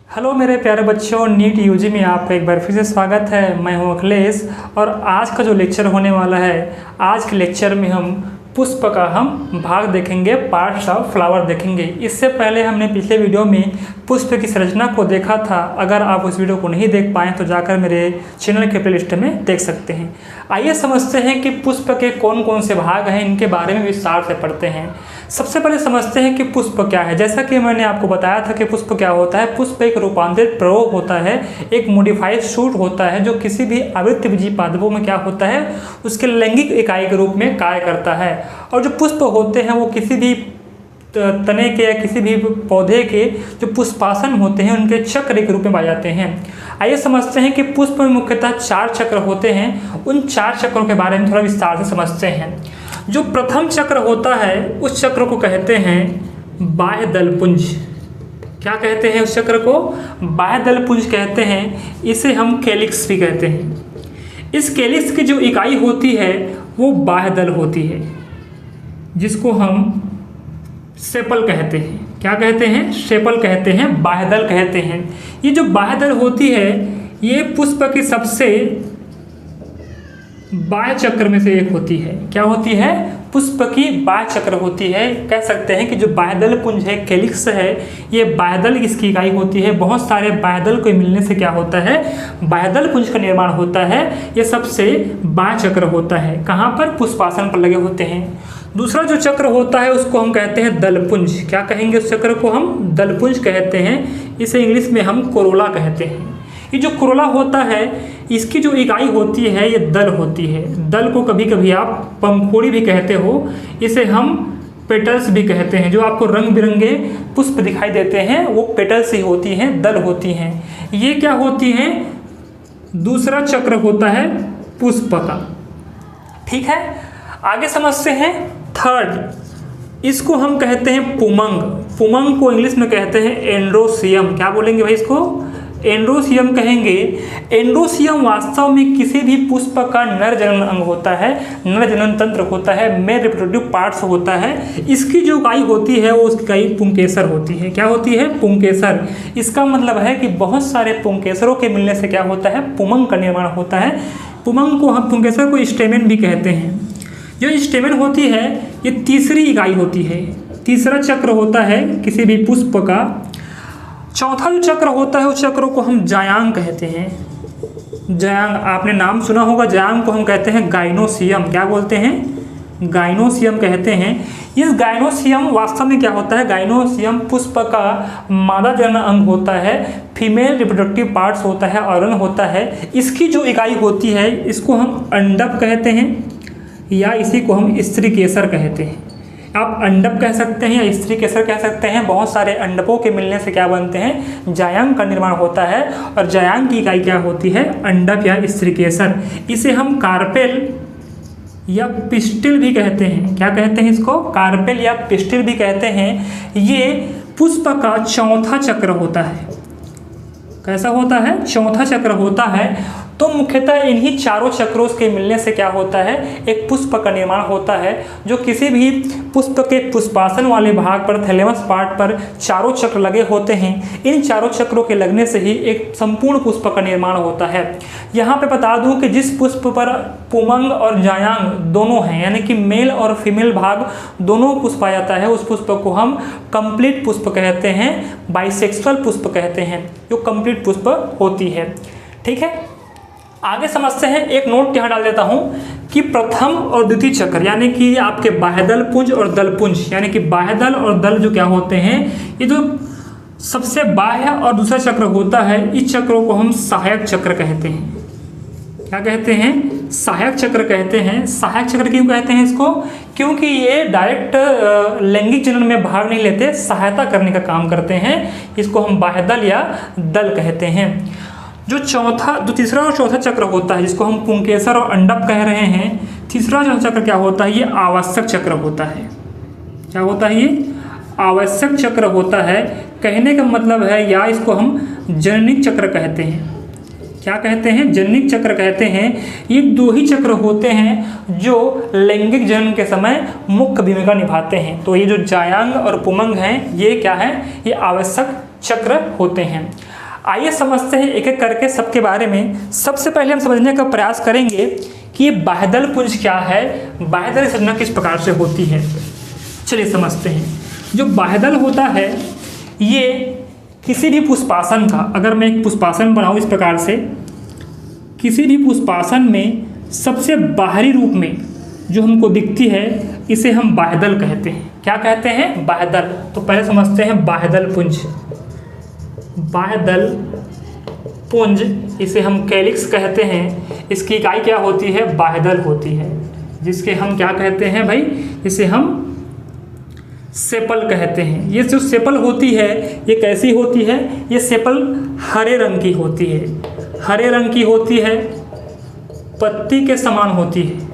Hello मेरे प्यारे बच्चों, नीट यूजी में आपका एक बार फिर से स्वागत है। मैं हूं अखिलेश और आज का जो लेक्चर होने वाला है, आज के लेक्चर में हम पुष्प का हम भाग देखेंगे, पार्ट्स ऑफ फ्लावर देखेंगे। इससे पहले हमने पिछले वीडियो में पुष्प की संरचना को देखा था। अगर आप उस वीडियो को नहीं देख पाएँ तो जाकर मेरे चैनल के प्लेलिस्ट में देख सकते हैं। आइए समझते हैं कि पुष्प के कौन कौन से भाग हैं, इनके बारे में विस्तार से पढ़ते हैं। सबसे पहले समझते हैं कि पुष्प क्या है। जैसा कि मैंने आपको बताया था कि पुष्प क्या होता है। पुष्प एक रूपांतरित प्रयोग होता है, एक मॉडिफाइड शूट होता है जो किसी भी आवृत्तिबीजी पादपों में क्या होता है, उसके लैंगिक इकाई के रूप में कार्य करता है। और जो पुष्प होते हैं वो किसी भी तने के या किसी भी पौधे के जो पुष्पासन होते हैं उनके चक्र के रूप में पाए जाते हैं। आइए समझते हैं कि पुष्प में मुख्यतः 4 चक्र होते हैं। उन 4 चक्रों के बारे में थोड़ा विस्तार से समझते हैं। जो प्रथम चक्र होता है उस चक्र को कहते हैं बाह्य दलपुंज। क्या कहते हैं उस चक्र को? बाह्य दलपुंज कहते हैं। इसे हम कैलिक्स भी कहते हैं। इस कैलिक्स की जो इकाई होती है वो बाह्य दल होती है, जिसको हम सेपल कहते हैं। क्या कहते हैं? सेपल कहते हैं, बाह्य दल कहते हैं। ये जो बाह्य दल होती है ये पुष्प की सबसे बाह्य चक्र में से एक होती है। क्या होती है? पुष्प की बाह्य चक्र होती है। कह सकते हैं कि जो बाह्यदल पुंज है, कैलिक्स है, ये बाह्यदल इसकी इकाई होती है। बहुत सारे बाह्यदल को मिलने से क्या होता है, बाह्यदल पुंज का निर्माण होता है। ये सबसे बाह्य चक्र होता है। कहाँ पर? पुष्पासन पर लगे होते हैं। दूसरा जो चक्र होता है उसको हम कहते हैं दलपुंज। क्या कहेंगे उस चक्र को? हम दलपुंज कहते हैं। इसे इंग्लिश में हम कोरोला कहते हैं। ये जो कोरोला होता है इसकी जो इकाई होती है ये दल होती है। दल को कभी कभी आप पंखुड़ी भी कहते हो। इसे हम पेटल्स भी कहते हैं। जो आपको रंग बिरंगे पुष्प दिखाई देते हैं वो पेटल्स ही होती हैं, दल होती हैं। ये क्या होती हैं? दूसरा चक्र होता है पुष्प का। ठीक है, आगे समझते हैं थर्ड। इसको हम कहते हैं पुमंग। पुमंग को इंग्लिश में कहते हैं एंड्रोसियम। क्या बोलेंगे भाई इसको? एंड्रोसियम कहेंगे। एंड्रोसियम वास्तव में किसी भी पुष्प का नर जनन अंग होता है, नर जनन तंत्र होता है, मेल रिप्रोडक्टिव पार्ट्स होता है। इसकी जो इकाई होती है वो उसकी इकाई पुंकेसर होती है। क्या होती है? पुंकेसर। इसका मतलब है कि बहुत सारे पुंकेसरों के मिलने से क्या होता है, पुमंग का निर्माण होता है। पुमंग को हम पुंकेसर को स्टेमेन भी कहते हैं। जो स्टेमेन होती है ये तीसरी इकाई होती है, तीसरा चक्र होता है किसी भी पुष्प का। चौथा जो चक्र होता है उस चक्र को हम जायांग कहते हैं। जायांग, आपने नाम सुना होगा। जायांग को हम कहते हैं गाइनोसियम। क्या बोलते हैं? गाइनोसियम कहते हैं। इस गाइनोसियम वास्तव में क्या होता है? गाइनोसियम पुष्प का मादा जनन अंग होता है, फीमेल रिप्रोडक्टिव पार्ट्स होता है, ऑर्गन होता है। इसकी जो इकाई होती है इसको हम अंडक कहते हैं या इसी को हम स्त्री केसर कहते हैं। आप अंडप कह सकते हैं या स्त्री केसर कह सकते हैं। बहुत सारे अंडपों के मिलने से क्या बनते हैं, जायांग का निर्माण होता है। और जायांग की इकाई क्या होती है? अंडप या स्त्री केसर। इसे हम कार्पेल या पिस्टिल भी कहते हैं। क्या कहते हैं इसको? कार्पेल या पिस्टिल भी कहते हैं। ये पुष्प का चौथा चक्र होता है। कैसा होता है? चौथा चक्र होता है। तो मुख्यतः इन्हीं चारों चक्रों के मिलने से क्या होता है, एक पुष्प का निर्माण होता है। जो किसी भी पुष्प के पुष्पासन वाले भाग पर, थैलेमस पार्ट पर चारों चक्र लगे होते हैं। इन चारों चक्रों के लगने से ही एक संपूर्ण पुष्प का निर्माण होता है। यहाँ पे बता दूं कि जिस पुष्प पर पुमंग और जायांग दोनों हैं, यानी कि मेल और फीमेल भाग दोनों पुष्प आ जाता है, उस पुष्प को हम कंप्लीट पुष्प कहते हैं, बाइसेक्सुअल पुष्प कहते हैं, जो कंप्लीट पुष्प होती है। ठीक है, आगे समझते हैं। एक नोट यहाँ डाल देता हूँ कि प्रथम और द्वितीय चक्र यानी कि आपके बाह्यदल पुंज और दलपुंज, यानी कि बाह्यदल और दल जो क्या होते हैं, ये जो सबसे बाह्य और दूसरा चक्र होता है, इस चक्रों को हम सहायक चक्र कहते हैं। क्या कहते हैं? सहायक चक्र कहते हैं। सहायक चक्र क्यों कहते हैं इसको? क्योंकि ये डायरेक्ट लैंगिक जनन में भाग नहीं लेते, सहायता करने का काम करते हैं। इसको हम बाह्यदल या दल कहते हैं। जो तीसरा और चौथा चक्र होता है जिसको हम पुंकेसर और अंडप कह रहे हैं, तीसरा जो चक्र क्या होता है, ये आवश्यक चक्र होता है। क्या होता है? ये आवश्यक चक्र होता है। कहने का मतलब है, या इसको हम जननिक चक्र कहते हैं। क्या कहते हैं? जननिक चक्र कहते हैं। ये 2 ही चक्र होते हैं जो लैंगिक जनन के समय मुख्य भूमिका निभाते हैं। तो ये जो जायांग और पुमंग हैं ये क्या है? ये आवश्यक चक्र होते हैं। आइए समझते हैं एक एक करके सबके बारे में। सबसे पहले हम समझने का प्रयास करेंगे कि ये बाह्यदल पुंज क्या है, बाह्यदल संरचना किस प्रकार से होती है। चलिए समझते हैं। जो बाह्यदल होता है ये किसी भी पुष्पासन का, अगर मैं एक पुष्पासन बनाऊँ इस प्रकार से, किसी भी पुष्पासन में सबसे बाहरी रूप में जो हमको दिखती है इसे हम बाह्यदल कहते हैं। क्या कहते हैं? बाह्यदल। तो पहले समझते हैं बाह्यदल पुंज। बाह्यदल पुंज इसे हम कैलिक्स कहते हैं। इसकी इकाई क्या होती है? बाह्यदल होती है, जिसके हम क्या कहते हैं भाई? इसे हम सेपल कहते हैं। ये जो सेपल होती है ये कैसी होती है? ये सेपल हरे रंग की होती है, हरे रंग की होती है, पत्ती के समान होती है।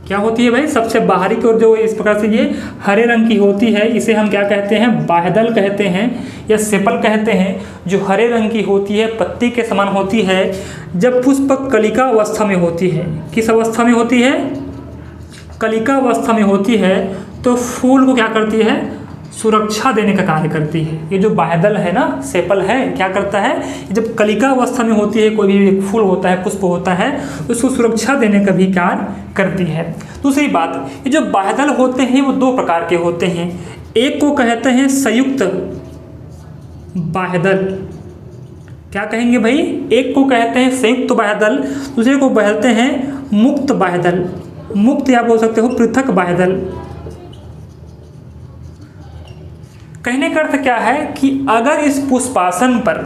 क्या होती है भाई? सबसे बाहरी की ओर जो इस प्रकार से ये हरे रंग की होती है इसे हम क्या कहते हैं? बाह्यदल कहते हैं या सेपल कहते हैं, जो हरे रंग की होती है, पत्ती के समान होती है। जब पुष्प कलिका अवस्था में होती है, किस अवस्था में होती है? कलिका अवस्था में होती है, तो फूल को क्या करती है? सुरक्षा देने का कार्य करती है। ये जो बाह्यदल है ना, सेपल है, क्या करता है? जब कलिका अवस्था में होती है, कोई भी एक फूल होता है, पुष्प होता है, उसको सुरक्षा देने का भी कार्य करती है। दूसरी बात, ये जो बाह्यदल होते हैं वो दो प्रकार के होते हैं। एक को कहते हैं संयुक्त बाह्यदल। क्या कहेंगे भाई? एक को कहते हैं संयुक्त बाह्यदल, दूसरे को कहते हैं मुक्त बाह्यदल। मुक्त या बोल सकते हो पृथक बाह्यदल। कहने का अर्थ क्या है कि अगर इस पुष्पासन पर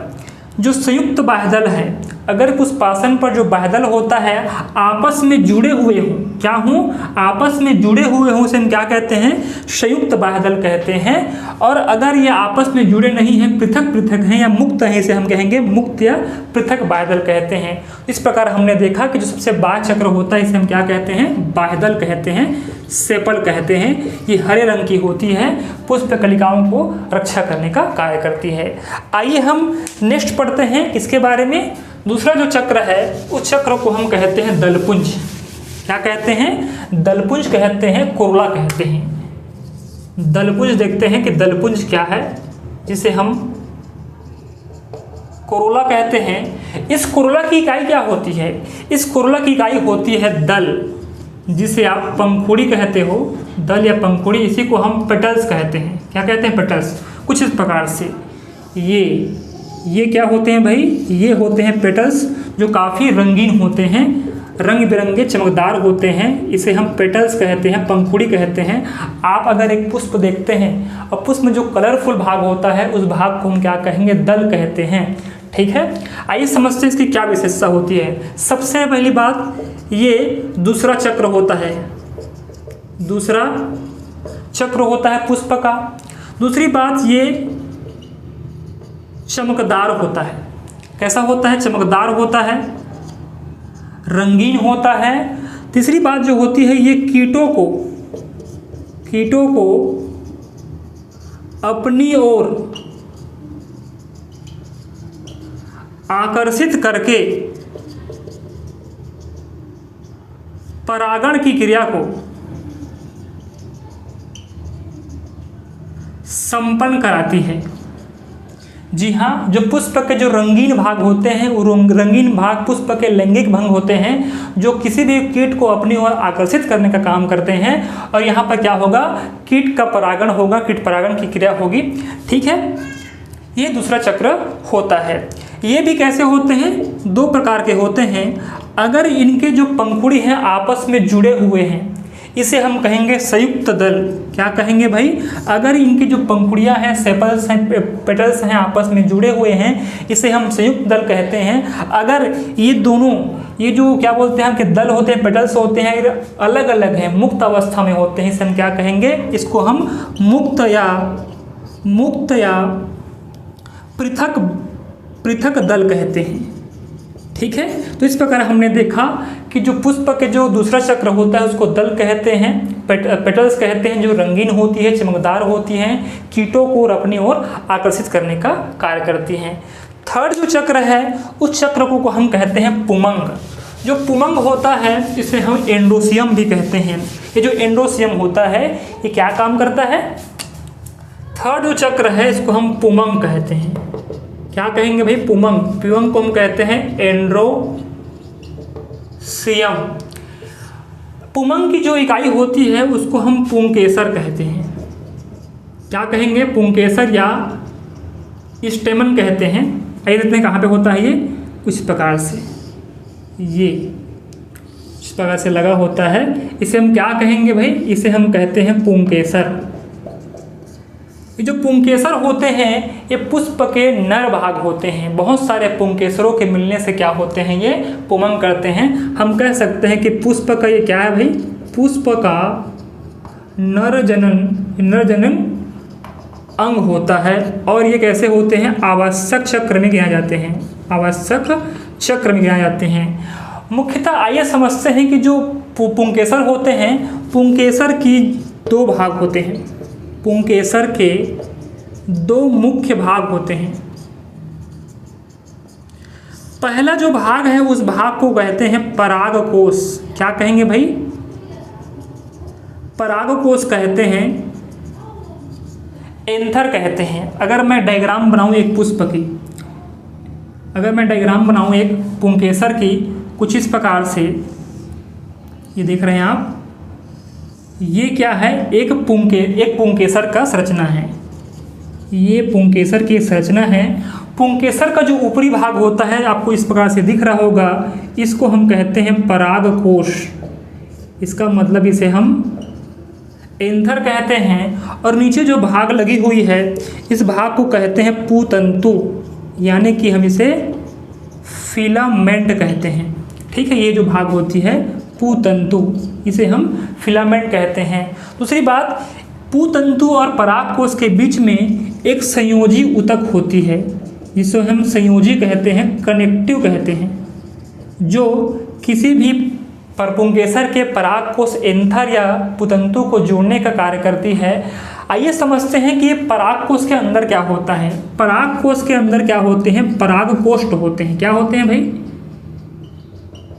जो संयुक्त बाह्यदल है, अगर पुष्पासन पर जो बाह्यदल होता है आपस में जुड़े हुए हों, क्या हों? आपस में जुड़े हुए हों, उसे हम क्या कहते हैं? संयुक्त बाह्यदल कहते हैं। और अगर ये आपस में जुड़े नहीं हैं, पृथक पृथक हैं या मुक्त हैं, इसे हम कहेंगे मुक्त या पृथक बाह्यदल कहते हैं। इस प्रकार हमने देखा कि जो सबसे बाह्य चक्र होता है इसे हम क्या कहते हैं? बाह्यदल कहते हैं, सेपल कहते हैं। ये हरे रंग की होती है, पुष्प कलिकाओं को रक्षा करने का कार्य करती है। आइए हम नेक्स्ट पढ़ते हैं इसके बारे में। दूसरा जो चक्र है उस चक्र को हम कहते हैं दलपुंज। क्या कहते हैं? दलपुंज कहते हैं, कोरोला कहते हैं। दलपुंज देखते हैं कि दलपुंज क्या है, जिसे हम कोरोला कहते हैं। इस कोरोला की इकाई क्या होती है? इस कोरोला की इकाई होती है दल, जिसे आप पंखुड़ी कहते हो। दल या पंखुड़ी, इसी को हम पेटल्स कहते हैं। क्या कहते हैं? पेटल्स। कुछ इस प्रकार से ये क्या होते हैं भाई? ये होते हैं पेटल्स, जो काफ़ी रंगीन होते हैं, रंग बिरंगे चमकदार होते हैं। इसे हम पेटल्स कहते हैं, पंखुड़ी कहते हैं। आप अगर एक पुष्प देखते हैं और पुष्प में जो कलरफुल भाग होता है उस भाग को हम क्या कहेंगे? दल कहते हैं। ठीक है, आइए समझते हैं इसकी क्या विशेषता होती है। सबसे पहली बात, ये दूसरा चक्र होता है, दूसरा चक्र होता है पुष्प का। दूसरी बात, ये चमकदार होता है। कैसा होता है? चमकदार होता है, रंगीन होता है। तीसरी बात जो होती है, ये कीटों को अपनी ओर आकर्षित करके परागण की क्रिया को संपन्न कराती है। जी हाँ, जो पुष्प के जो रंगीन भाग होते हैं वो रंगीन भाग पुष्प के लैंगिक भंग होते हैं, जो किसी भी कीट को अपनी ओर आकर्षित करने का काम करते हैं। और यहाँ पर क्या होगा? कीट का परागण होगा, कीट परागण की क्रिया होगी। ठीक है, ये दूसरा चक्र होता है। ये भी कैसे होते हैं? दो प्रकार के होते हैं। अगर इनके जो पंखुड़ी हैं आपस में जुड़े हुए हैं, इसे हम कहेंगे संयुक्त दल। क्या कहेंगे भाई? अगर इनकी जो पंखुड़ियाँ हैं, सेपल्स हैं, पेटल्स हैं, आपस में जुड़े हुए हैं, इसे हम संयुक्त दल कहते हैं। अगर ये दोनों, ये जो क्या बोलते हैं कि दल होते हैं, पेटल्स होते हैं, अलग अलग हैं, मुक्त अवस्था में होते हैं, इसे हम क्या कहेंगे? इसको हम मुक्त या पृथक दल कहते हैं। ठीक है, तो इस प्रकार हमने देखा कि जो पुष्प के जो दूसरा चक्र होता है उसको दल कहते हैं, पेटल्स कहते हैं, जो रंगीन होती है, चमकदार होती हैं, कीटों को अपनी ओर आकर्षित करने का कार्य करती हैं। थर्ड जो चक्र है उस चक्र को हम कहते हैं पुमंग। जो पुमंग होता है इसे हम एंडोसियम भी कहते हैं। ये जो एंडोसियम होता है ये क्या काम करता है? थर्ड जो चक्र है इसको हम पुमंग कहते हैं। क्या कहेंगे भाई? पुमंग। पुमंग को हम कहते हैं एंड्रोसियम। पुमंग की जो इकाई होती है उसको हम पुंकेसर कहते हैं। क्या कहेंगे? पुंकेसर या स्टेमन कहते हैं। आइए देखते हैं कहाँ पे होता है ये। कुछ प्रकार से ये इस प्रकार से लगा होता है। इसे हम क्या कहेंगे भाई? इसे हम कहते हैं पुंकेसर। ये जो पुंकेसर होते हैं ये पुष्प के नर भाग होते हैं। बहुत सारे पुंकेसरों के मिलने से क्या होते हैं? ये पुमंग करते हैं। हम कह सकते हैं कि पुष्प का ये क्या है भाई? पुष्प का नरजनन अंग होता है। और ये कैसे होते हैं? आवश्यक चक्र में गिनाए जाते हैं। आवश्यक चक्र में गिनाए जाते हैं। मुख्यतः आइए समझते हैं कि जो पुंकेसर होते हैं, पुंकेसर की दो भाग होते हैं। पुंकेसर के दो मुख्य भाग होते हैं। पहला जो भाग है उस भाग को कहते हैं परागकोश। क्या कहेंगे भाई? परागकोश कहते हैं, एंथर कहते हैं। अगर मैं डायग्राम बनाऊं एक पुष्प की, अगर मैं डायग्राम बनाऊं एक पुंकेसर की कुछ इस प्रकार से, ये देख रहे हैं आप, ये क्या है? एक पुंकेसर का संरचना है। ये पुंकेसर की संरचना है। पुंकेसर का जो ऊपरी भाग होता है आपको इस प्रकार से दिख रहा होगा, इसको हम कहते हैं परागकोश। इसका मतलब इसे हम एंथर कहते हैं। और नीचे जो भाग लगी हुई है इस भाग को कहते हैं पुतंतु, यानी कि हम इसे फिलामेंट कहते हैं। ठीक है, ये जो भाग होती है पुतंतु, इसे हम फिलामेंट कहते हैं। दूसरी बात, पुतंतु और परागकोश के बीच में एक संयोजी ऊतक होती है जिसे हम संयोजी कहते हैं, कनेक्टिव कहते हैं, जो किसी भी पुंकेसर के परागकोश एंथर या पुतंतु को जोड़ने का कार्य करती है। आइए समझते हैं कि ये परागकोश के अंदर क्या होता है। परागकोश के अंदर क्या होते हैं? परागकोष्ठ होते हैं। क्या होते हैं भाई?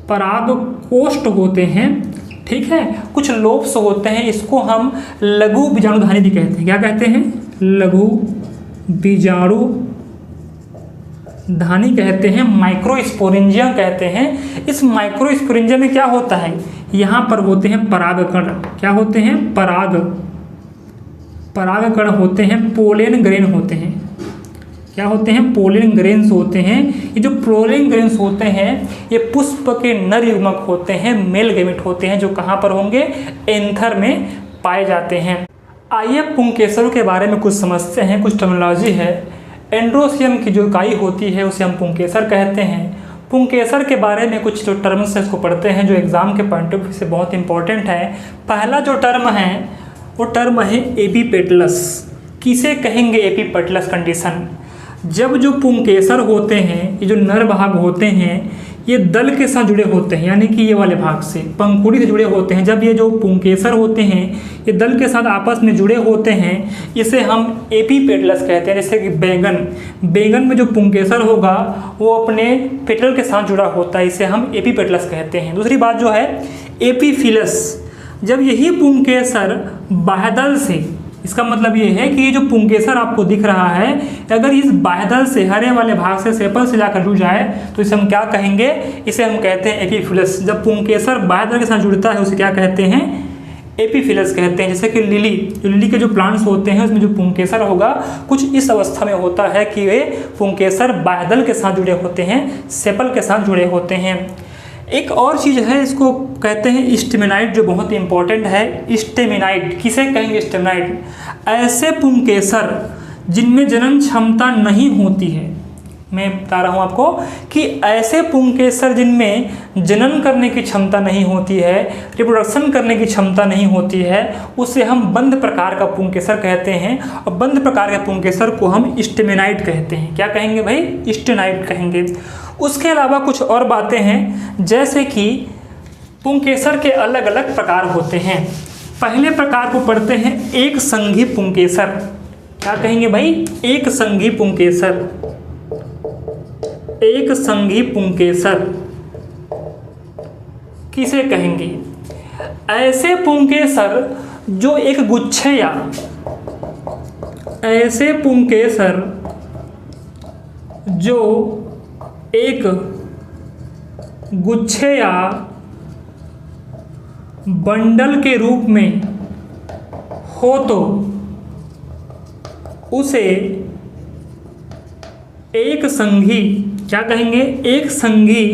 परागकोष्ठ होते हैं। ठीक है, कुछ लोब्स होते हैं, इसको हम लघु बीजाणुधानी भी कहते हैं। क्या कहते हैं? लघु बीजाणुधानी कहते हैं, माइक्रोस्पोरेंजियम कहते हैं। इस माइक्रोस्पोरेंजियम में क्या होता है? यहाँ पर होते हैं परागकण। क्या होते हैं? परागकण होते हैं, पोलेन ग्रेन होते हैं। क्या होते हैं? पोलेन ग्रेन्स होते हैं। ये जो पोलेन ग्रेन्स होते हैं ये पुष्प के नर युग्मक होते हैं, मेल गैमेट होते हैं, जो कहाँ पर होंगे? एंथर में पाए जाते हैं। आइए पुंकेसरों के बारे में कुछ समझते हैं। कुछ टर्मिनोलॉजी है। एंड्रोसियम की जो इकाई होती है उसे हम पुंकेसर कहते हैं। पुंकेसर के बारे में कुछ जो टर्म्स है इसको पढ़ते हैं, जो एग्जाम के पॉइंट ऑफ व्यू से बहुत इंपॉर्टेंट है। पहला जो टर्म है वो टर्म है एपीपेटलस। किसे कहेंगे? Epipetalous condition. जब जो पुंकेसर होते हैं, ये जो नर भाग होते हैं, ये दल के साथ जुड़े होते हैं, यानी कि ये वाले भाग से, पंखुड़ी से जुड़े होते हैं। जब ये जो पुंकेसर होते हैं ये दल के साथ आपस में जुड़े होते हैं, इसे हम एपीपेटलस कहते हैं। जैसे कि बैंगन में जो पुंकेसर होगा वो अपने पेटल के साथ जुड़ा होता है, इसे हम एपीपेटलस कहते हैं। दूसरी बात जो है एपीफिलस। जब यही पुंकेसर बाह्यदल से, इसका मतलब ये है कि ये जो पुंकेसर आपको दिख रहा है, अगर इस बाह्यदल से, हरे वाले भाग से, सेपल से जाकर जुड़ जाए तो इसे हम क्या कहेंगे? इसे हम कहते हैं एपीफिलस। जब पुंकेसर बाह्यदल के साथ जुड़ता है उसे क्या कहते हैं? एपीफिलस कहते हैं। जैसे कि लिली के जो प्लांट्स होते हैं उसमें जो पुंकेसर होगा कुछ इस अवस्था में होता है कि वे पुंकेसर बाह्यदल के साथ जुड़े होते हैं, सेपल के साथ जुड़े होते हैं। एक और चीज़ है, इसको कहते हैं स्टेमिनाइड, जो बहुत ही इंपॉर्टेंट है। स्टेमिनाइड किसे कहेंगे? स्टेमिनाइड ऐसे पुंकेसर जिनमें जनन क्षमता नहीं होती है। मैं बता रहा हूँ आपको कि ऐसे पुंकेसर जिनमें जनन करने की क्षमता नहीं होती है, रिप्रोडक्शन करने की क्षमता नहीं होती है, उसे हम बंद प्रकार का पुंकेसर कहते हैं। और बंद प्रकार के पुंकेसर को हम स्टेमिनाइड कहते हैं। क्या कहेंगे भाई? स्टेमिनाइड कहेंगे। उसके अलावा कुछ और बातें हैं, जैसे कि पुंकेसर के अलग अलग प्रकार होते हैं। पहले प्रकार को पढ़ते हैं एक संघी पुंकेसर। क्या कहेंगे भाई? एक संघी पुंकेसर। एक संघी पुंकेसर किसे कहेंगे? ऐसे पुंकेसर जो एक गुच्छे या ऐसे पुंकेसर जो एक गुच्छे या बंडल के रूप में हो तो उसे एक संघी, क्या कहेंगे, एक संघी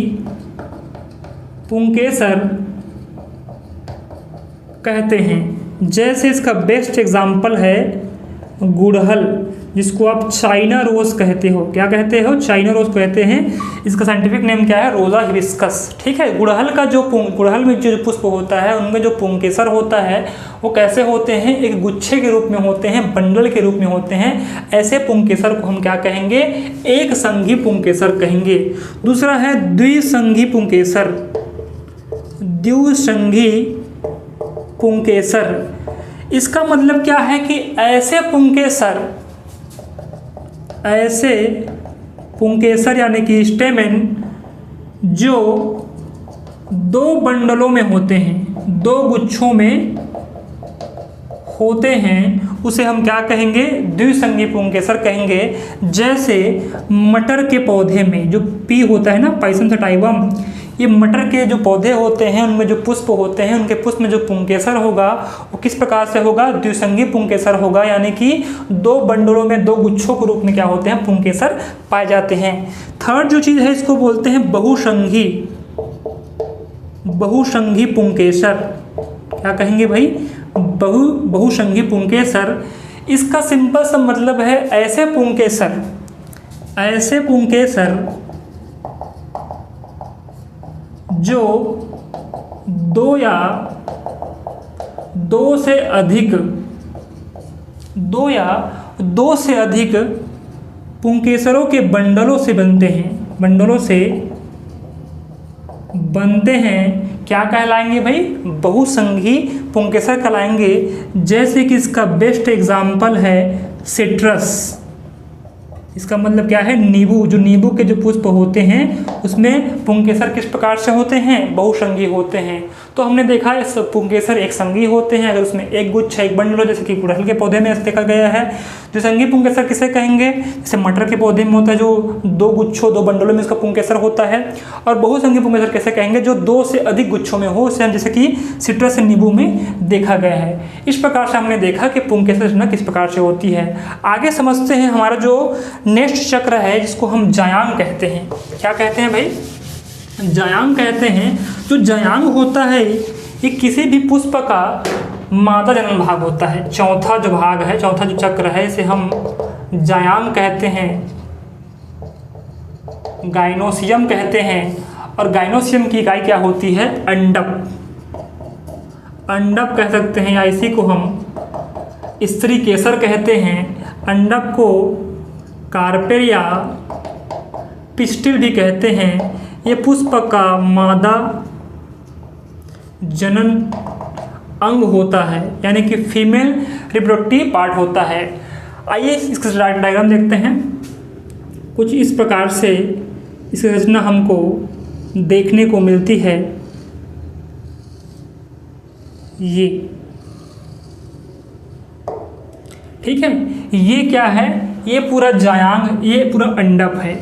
पुंकेसर कहते हैं। जैसे इसका बेस्ट एग्जाम्पल है गुड़हल, जिसको आप चाइना रोज कहते हो। क्या कहते हो? चाइना रोज कहते हैं। इसका साइंटिफिक नेम क्या है? रोजा हिबिस्कस। ठीक है। गुड़हल का जो गुड़हल में जो पुष्प होता है उनमें जो पुंकेसर होता है वो कैसे होते हैं? एक गुच्छे के रूप में होते हैं, बंडल के रूप में होते हैं। ऐसे पुंकेसर को हम क्या कहेंगे? एक संघी पुंकेसर कहेंगे। दूसरा है द्विसंघी पुंकेसर। द्विसंघी पुंकेसर, इसका मतलब क्या है कि ऐसे पुंकेसर यानी कि स्टेमेन जो दो बंडलों में होते हैं, दो गुच्छों में होते हैं, उसे हम क्या कहेंगे? द्विसंघी पुंकेसर कहेंगे। जैसे मटर के पौधे में जो पी होता है ना, पाइसम सटाइवम, ये मटर के जो पौधे होते हैं उनमें जो पुष्प होते हैं, उनके पुष्प में जो पुंकेसर होगा वो किस प्रकार से होगा? द्विसंघी पुंकेसर होगा। यानी कि दो बंडलों में, दो गुच्छों के रूप में क्या होते हैं? पुंकेसर पाए जाते हैं। थर्ड जो चीज़ है इसको बोलते हैं बहुसंघी पुंकेसर। क्या कहेंगे भाई? बहुसंघी पुंकेसर। इसका सिंपल सा मतलब है ऐसे पुंकेसर जो दो या दो से अधिक पुंकेसरों के बंडलों से बनते हैं। क्या कहलाएंगे भाई? बहुसंघी पुंकेसर कहलाएंगे। जैसे कि इसका बेस्ट एग्जाम्पल है सिट्रस। इसका मतलब क्या है? नींबू। जो नींबू के जो पुष्प होते हैं उसमें पुंकेसर किस प्रकार से होते हैं? बहुसंघी होते हैं। तो हमने देखा इस पुंकेसर एक संघी होते हैं अगर उसमें एक गुच्छा, एक बंडल हो, जैसे कि गुड़हल के पौधे में ऐसे देखा गया है। द्विसंघी पुंकेसर किसे कहेंगे? जैसे मटर के पौधे में होता है जो दो गुच्छों, दो बंडलों में इसका पुंकेसर होता है। और बहुसंघी पुंकेसर कैसे कहेंगे? जो दो से अधिक गुच्छों में हो, जैसे कि सिट्रस नींबू में देखा गया है। इस प्रकार से हमने देखा कि पुंकेसर रचना किस प्रकार से होती है। आगे समझते हैं हमारा जो नेक्स्ट चक्र है जिसको हम जायांग कहते हैं। क्या कहते हैं भाई? जायांग कहते हैं। जो जायांग होता है ये किसी भी पुष्प का मादा जनन भाग होता है। चौथा जो भाग है, चौथा जो चक्र है, इसे हम जायांग कहते हैं, गाइनोसियम कहते हैं। और गाइनोसियम की इकाई क्या होती है? अंडक। अंडक कह सकते हैं, या इसी को हम स्त्री केसर कहते हैं। अंडक को कार्पेल या पिस्टिल भी कहते हैं। ये पुष्प का मादा जनन अंग होता है, यानी कि फीमेल रिप्रोडक्टिव पार्ट होता है। आइए इसका डायग्राम देखते हैं। कुछ इस प्रकार से इसकी रचना हमको देखने को मिलती है। ये ठीक है। ये क्या है? ये पूरा जायांग, ये पूरा अंडक है।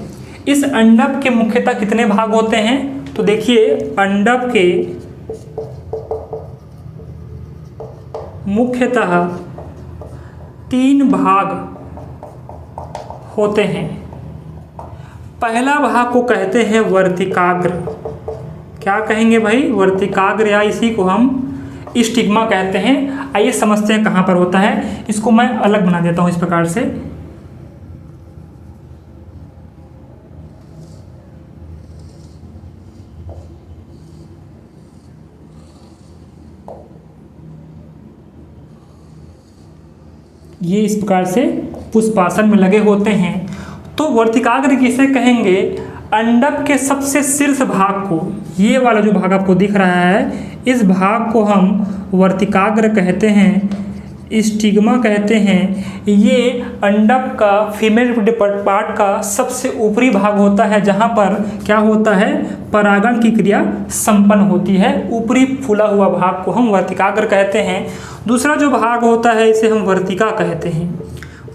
इस अंडक के मुख्यतः कितने भाग होते हैं? तो देखिए, अंडक के मुख्यतः 3 भाग होते हैं। पहला भाग को कहते हैं वर्तिकाग्र। क्या कहेंगे भाई? वर्तिकाग्र, या इसी को हम स्टिग्मा कहते हैं। आइए समझते हैं कहाँ पर होता है। इसको मैं अलग बना देता हूँ इस प्रकार से। ये इस प्रकार से पुष्पासन में लगे होते हैं। तो वर्तिकाग्र किसे कहेंगे? अंडक के सबसे शीर्ष भाग को, ये वाला जो भाग आपको दिख रहा है, इस भाग को हम वर्तिकाग्र कहते हैं, स्टिग्मा कहते हैं। ये अंडक का फीमेल पार्ट का सबसे ऊपरी भाग होता है, जहाँ पर क्या होता है? परागण की क्रिया संपन्न होती है। ऊपरी फूला हुआ भाग को हम वर्तिकाग्र कहते हैं। दूसरा जो भाग होता है इसे हम वर्तिका कहते हैं।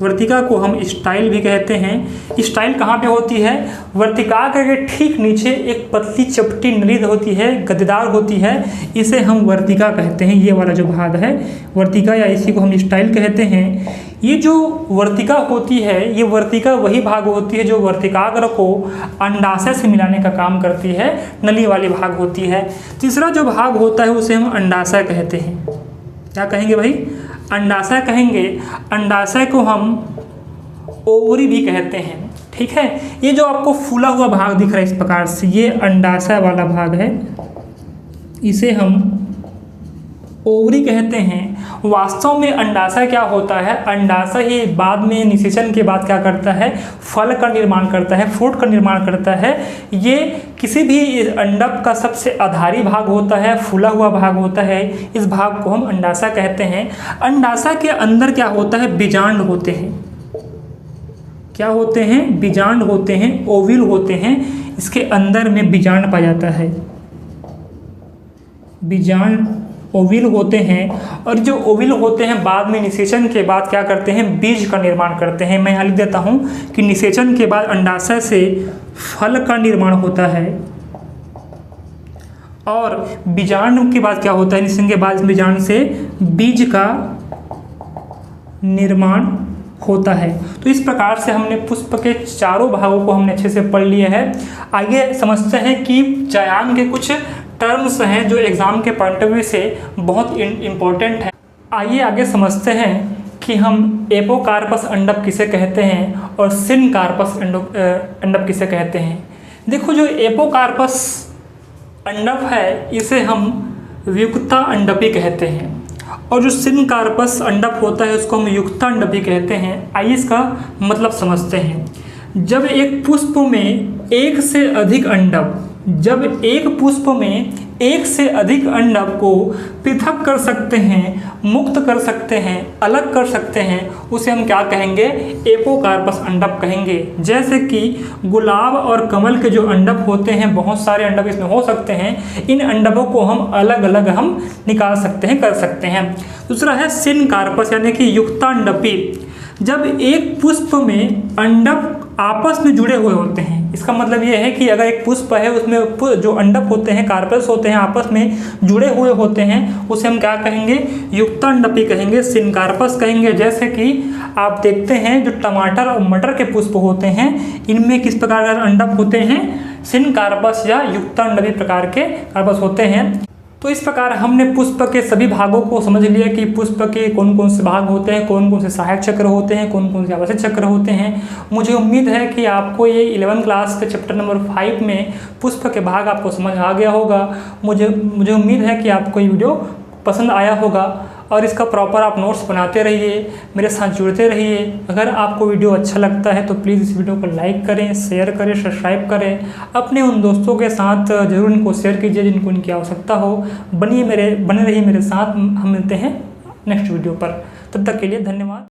वर्तिका को हम स्टाइल भी कहते हैं। स्टाइल कहाँ पे होती है? वर्तिका के ठीक नीचे एक पतली चपटी नली होती है, गद्देदार होती है, इसे हम वर्तिका कहते हैं। ये वाला जो भाग है वर्तिका, या इसी को हम स्टाइल कहते हैं। ये जो वर्तिका होती है, ये वर्तिका वही भाग होती है जो वर्तिकाग्र को अंडाशय से मिलाने का काम करती है, नली वाली भाग होती है। तीसरा जो भाग होता है उसे हम अंडाशय कहते हैं। क्या कहेंगे भाई? अंडाशय कहेंगे। अंडाशय को हम ओवरी भी कहते हैं। ठीक है, ये जो आपको फूला हुआ भाग दिख रहा है इस प्रकार से, ये अंडाशय वाला भाग है, इसे हम ओवरी कहते हैं। वास्तव में अंडाशय क्या होता है? अंडाशय ही बाद में निषेचन के बाद क्या करता है? फल का निर्माण करता है, फ्रूट का निर्माण करता है। ये किसी भी अंडक का सबसे आधारी भाग होता है, फूला हुआ भाग होता है। इस भाग को हम अंडाशय कहते हैं। अंडाशय के अंदर क्या होता है? बीजांड होते हैं। क्या होते हैं? बीजांड होते हैं, ओविल होते हैं। इसके अंदर में बीजांड पाया जाता है। बीजांड ओविल होते हैं, और जो ओविल होते हैं बाद में निषेचन के बाद क्या करते हैं? बीज का निर्माण करते हैं। मैं यहाँ लिख देता हूँ कि निषेचन के बाद अंडाशय से फल का निर्माण होता है, और बीजांड के बाद क्या होता है? निषेचन के बाद बीजांड से बीज का निर्माण होता है। तो इस प्रकार से हमने पुष्प के चारों भागों को हमने अच्छे से पढ़ लिए हैं। आगे समझते हैं कि चयान के कुछ टर्म्स हैं जो एग्ज़ाम के पॉइंट ऑफ व्यू से बहुत इम्पोर्टेंट है। आइए आगे समझते हैं कि हम एपोकार्पस अंडक किसे कहते हैं और सिनकार्पस अंडक किसे कहते हैं। देखो, जो एपोकार्पस अंडक है इसे हम वियुक्ता अंडपी कहते हैं, और जो सिनकार्पस अंडक होता है उसको हम युक्ता अंडपी कहते हैं। आइए इसका मतलब समझते हैं। जब एक पुष्प में एक से अधिक अंडक, जब एक पुष्प में एक से अधिक अंडक को पृथक कर सकते हैं, मुक्त कर सकते हैं, अलग कर सकते हैं, उसे हम क्या कहेंगे? एपोकार्पस अंडक कहेंगे। जैसे कि गुलाब और कमल के जो अंडक होते हैं, बहुत सारे अंडक इसमें हो सकते हैं, इन अंडकों को हम अलग अलग हम निकाल सकते हैं, कर सकते हैं। दूसरा है सिनकार्पस यानी कि युक्तांडपी। जब एक पुष्प में अंडक आपस में जुड़े हुए होते हैं, इसका मतलब ये है कि अगर एक पुष्प है उसमें जो अंडक होते हैं, कार्पस होते हैं, आपस में जुड़े हुए होते हैं, उसे हम क्या कहेंगे? युक्तांडपी कहेंगे, सिनकार्पस कहेंगे। जैसे कि आप देखते हैं जो टमाटर और मटर के पुष्प होते हैं, इनमें किस प्रकार के अंडक होते हैं? सिनकार्पस या युक्तांडपी प्रकार के कार्पस होते हैं। तो इस प्रकार हमने पुष्प के सभी भागों को समझ लिया कि पुष्प के कौन कौन से भाग होते हैं, कौन कौन से सहायक चक्र होते हैं, कौन कौन से आवश्यक चक्र होते हैं। मुझे उम्मीद है कि आपको ये 11वीं क्लास के चैप्टर नंबर 5 में पुष्प के भाग आपको समझ आ गया होगा। मुझे उम्मीद है कि आपको ये वीडियो पसंद आया होगा, और इसका प्रॉपर आप नोट्स बनाते रहिए, मेरे साथ जुड़ते रहिए। अगर आपको वीडियो अच्छा लगता है तो प्लीज़ इस वीडियो को लाइक करें, शेयर करें, सब्सक्राइब करें। अपने उन दोस्तों के साथ ज़रूर इनको शेयर कीजिए जिनको इनकी आवश्यकता हो। बने रहिए मेरे साथ। हम मिलते हैं नेक्स्ट वीडियो पर। तब तक के लिए धन्यवाद।